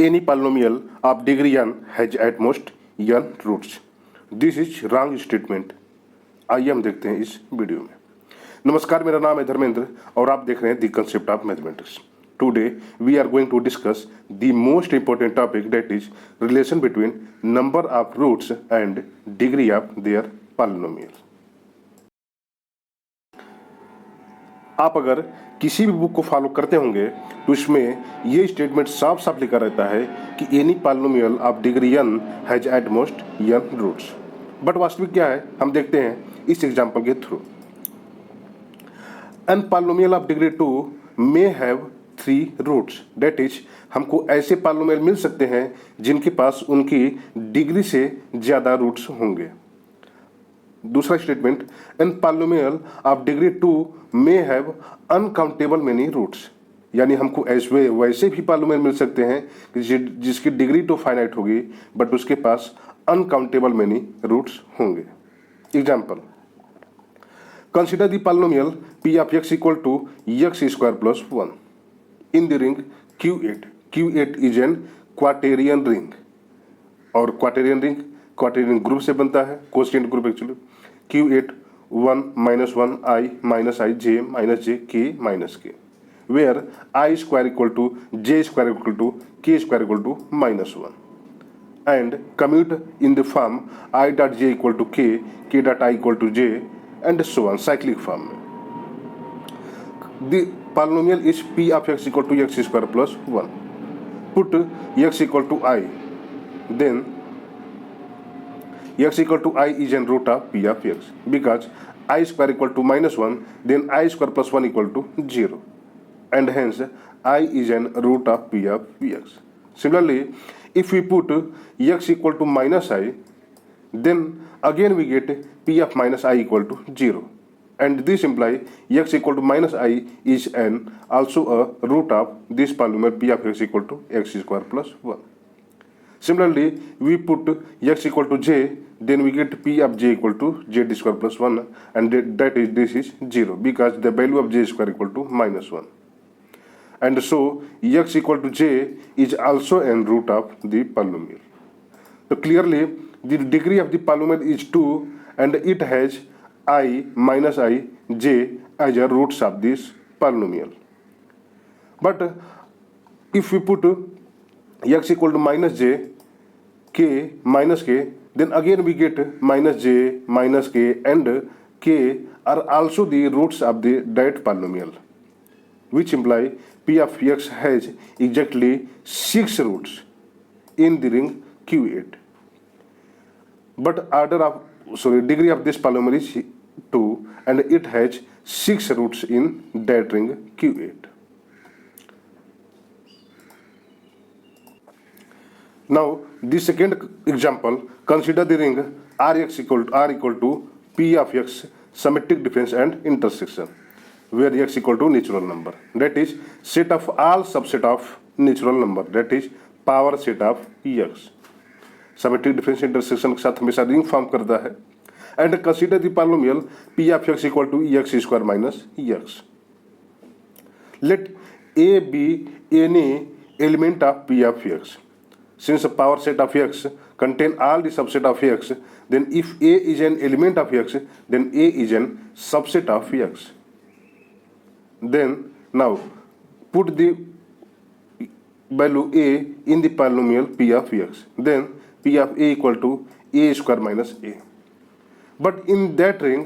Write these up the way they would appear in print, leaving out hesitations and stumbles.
any polynomial of degree n has at most n roots. This is wrong statement. आइए हम देखते हैं इस वीडियो में। नमस्कार, मेरा नाम है धर्मेंद्र और आप देख रहे हैं the concept of mathematics. Today we are going to discuss the most important topic, that is relation between number of roots and degree of their polynomial. आप अगर किसी भी बुक को फॉलो करते होंगे तो इसमें ये स्टेटमेंट साफ साफ लिखा रहता है कि any polynomial of degree n has at most n roots. But वास्तविक क्या है, हम देखते हैं इस एग्जांपल के through. An polynomial of degree 2 may have 3 roots, that is हमको ऐसे पॉलिनोमियल मिल सकते हैं जिनके पास उनकी डिग्री से ज़्यादा रूट्स होंगे। दूसरा statement, an polynomial of degree 2 may have uncountable many roots, यानी हमको ऐसे वैसे भी पॉलिनोमियल मिल सकते हैं जिसकी डिग्री तो फाइनाइट होगी बट उसके पास अनकाउंटेबल मेनी रूट्स होंगे। Example, consider the polynomial p of x equal to x square plus 1 in the ring Q8. Q8 is an quaternion ring और क्वाटेरियन ग्रुप से बनता है, coefficient group actually. Q8 1 - 1 I - I j - j k - k, where I square equal to j square equal to k square equal to -1, and commute in the form I dot j equal to k, k dot I equal to j, and so on, cyclic form में। The polynomial is p of x equal to x square plus 1. Put x equal to I, then x equal to I is an root of p of x, because I square equal to -1, then I square plus 1 equal to 0, and hence I is an root of p of x. Similarly, if we put x equal to -I, then again we get p of -I equal to 0, and this implies x equal to -I is also a root of this polynomial p of x equal to x square plus 1. Similarly, we put x equal to j, then we get p of j equal to z square plus 1, and this is 0, because the value of j square equal to -1. And so x equal to j is also an root of the polynomial. So clearly the degree of the polynomial is 2 and it has I minus I j as a roots of this polynomial. But if we put x equal to -j, k minus k, then again we get -j minus k, and k are also the roots of that polynomial, which imply p of x has exactly 6 roots in the ring Q8. But degree of this polynomial is 2 and it has 6 roots in that ring Q8. Now the second example, consider the ring R equal to p of x symmetric difference and intersection, where x equal to natural number, that is set of all subset of natural number, that is power set of x. Symmetric difference intersection के साथ हमेशा ring form करता है। And consider the polynomial p of x equal to x square minus x. Let a be any element of p of x. Since a power set of x contain all the subset of x, then if a is an element of x, then a is an subset of x. Then now put the value a in the polynomial p of x. Then p of a equal to a square minus a. But in that ring,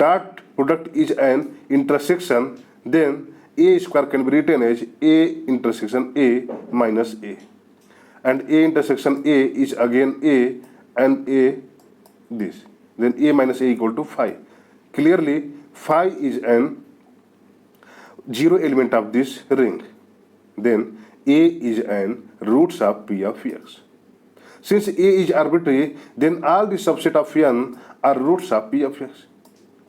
dot product is an intersection, then a square can be written as a intersection a minus a. And a intersection a is again a and a this. Then a minus a equal to phi. Clearly, phi is an 0 element of this ring. Then a is an roots of p of x. Since a is arbitrary, then all the subset of n are roots of p of x.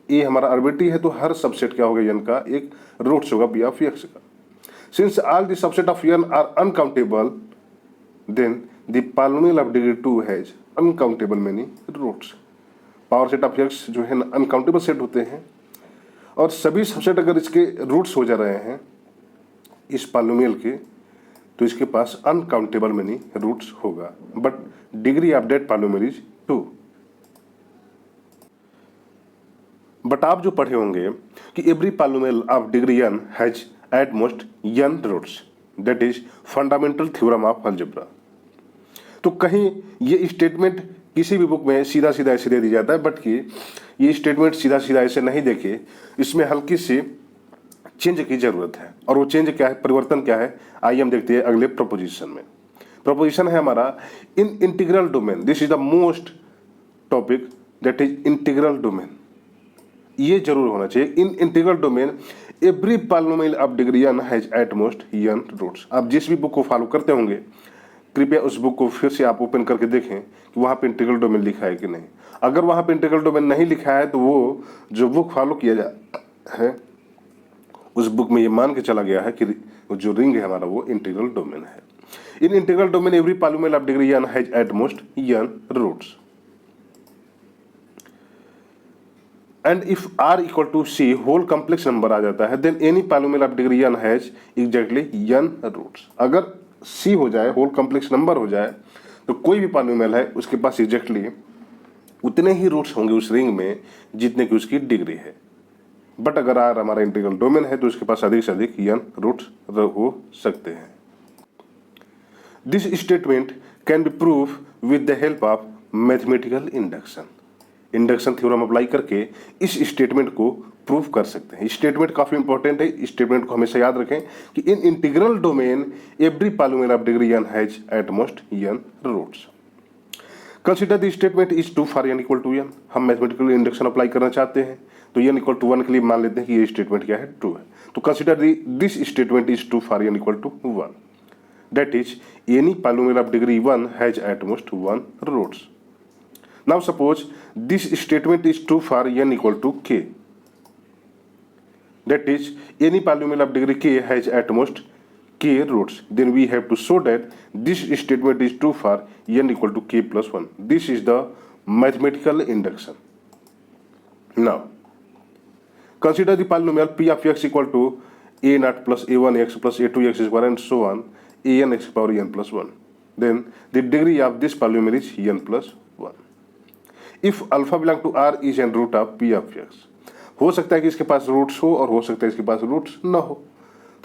a हमारा arbitrary है तो हर subset क्या होगा n का एक roots होगा p of x का. Since all the subset of n are uncountable, then the polynomial of degree 2 has uncountable many roots. Power set of x जो है अनकाउंटेबल सेट होते हैं और सभी सबसेट अगर इसके रूट्स हो जा रहे हैं इस पॉलिनोमियल के, तो इसके पास अनकाउंटेबल मेनी रूट्स होगा, but degree of that polynomial is 2। But आप जो पढ़े होंगे कि every polynomial of degree n has at most n roots, that is fundamental theorem of algebra. तो कहीं ये स्टेटमेंट किसी भी बुक में सीधा सीधा ऐसे दे दिया जाता है, बट कि ये स्टेटमेंट सीधा सीधा ऐसे नहीं देखे, इसमें हल्की सी चेंज की जरूरत है। और वो चेंज क्या है, परिवर्तन क्या है, आइए हम देखते हैं अगले प्रोपोजिशन में। प्रोपोजिशन है हमारा in integral domain, this is the most topic, that is integral domain. ये जरूर होना चाहिए, in integral domain every polynomial of degree n has at most n roots. आप जिस भी बुक को फॉलो करते होंगे, कृपया उस बुक को फिर से आप ओपन करके देखें कि वहाँ पे इंटीग्रल डोमेन लिखा है कि नहीं। अगर वहाँ पे इंटीग्रल डोमेन नहीं लिखा है तो वो जो बुक फॉलो किया जा है उस बुक में ये मान के चला गया है कि जो रिंग है हमारा वो इंटीग्रल डोमेन है। In integral domain every polynomial of degree n has at most n roots and if r equal to c whole complex number आ जाता है, then any polynomial of degree n has exactly n roots. अगर c हो जाए, whole complex number हो जाए, तो कोई भी पॉलिनोमियल है उसके पास एग्जैक्टली उतने ही रूट्स होंगे उस रिंग में जितने की उसकी डिग्री है। बट अगर r हमारा इंटीग्रल डोमेन है तो उसके पास अधिक से अधिक n रूट्स हो सकते हैं। This statement can be prove with the help of mathematical induction. Induction theorem apply करके इस स्टेटमेंट को प्रूव कर सकते हैं। स्टेटमेंट काफी इंपॉर्टेंट है, इस स्टेटमेंट को हमेशा याद रखें कि in integral domain every polynomial of degree n has at most n roots. Consider the statement is true for n equal to n। हम मैथमेटिकल इंडक्शन अप्लाई करना चाहते हैं तो n इक्वल टू 1 के लिए मान लेते हैं कि ये स्टेटमेंट क्या है, ट्रू है। तो consider this statement is true for n equal to 1, that is any polynomial of degree 1 has at most 1 roots. Now suppose this statement is true for n equal to k, that is any polynomial of degree k has at most k roots. Then we have to show that this statement is true for n equal to k plus 1. This is the mathematical induction. Now consider the polynomial p of x equal to a naught plus a1x plus a2x square and so on an x power n plus 1. Then the degree of this polynomial is n plus 1. If alpha belong to r is an root of p of x, हो सकता है कि इसके पास roots हो और हो सकता है इसके पास रूट्स ना हो।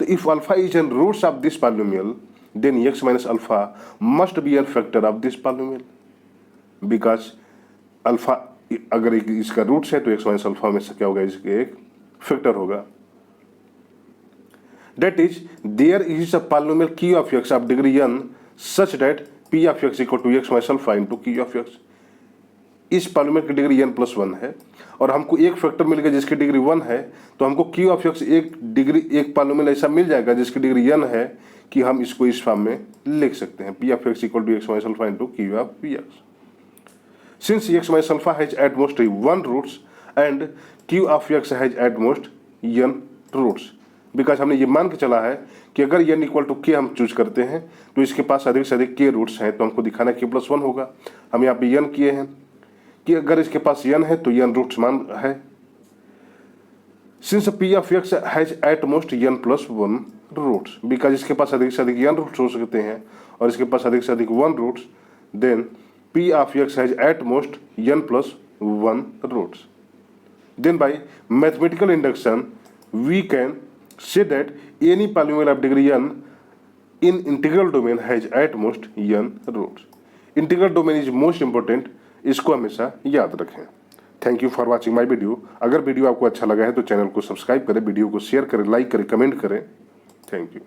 तो if alpha is an roots of this polynomial, then x minus alpha must be an factor of this polynomial, because alpha अगर इसका रूट्स है तो x माइनस अल्फा में से क्या होगा, इसके एक फैक्टर होगा। That is there is a polynomial q of x of degree n such that p of x equal to x minus alpha into q of x। इस पॉलिनोमियल की degree n plus 1 है और हमको एक factor मिल गया जिसकी degree 1 है, तो हमको q ऑफ x एक पॉलिनोमियल ऐसा मिल जाएगा जिसकी डिग्री n है कि हम इसको इस फॉर्म में लिख सकते हैं, p of x equal to x minus alpha into q of x। Since x minus alpha has at most 1 roots and q of x has at most n roots, because हमने ये मान के चला है कि अगर n इक्वल टू k हम choose करते हैं तो इसके पास अधिक से अधिक k रूट्स हैं, तो हमको दिखाना k प्लस 1 होगा। हम यहाँ पे n किए हैं कि अगर इसके पास n है तो n रूट्स मान है। Since p of x has at most n plus 1 roots, because इसके पास अधिक से अधिक n रूट्स हो सकते हैं और इसके पास अधिक से अधिक 1 roots, then p of x has at most n plus 1 roots. Then by mathematical induction we can say that any polynomial of degree n in integral domain has at most n roots. Integral domain is most important, इसको हमेशा याद रखें। Thank you for watching my video. अगर video आपको अच्छा लगा है तो चैनल को सब्सक्राइब करें, वीडियो को शेयर करें, लाइक करें, कमेंट करें। Thank you.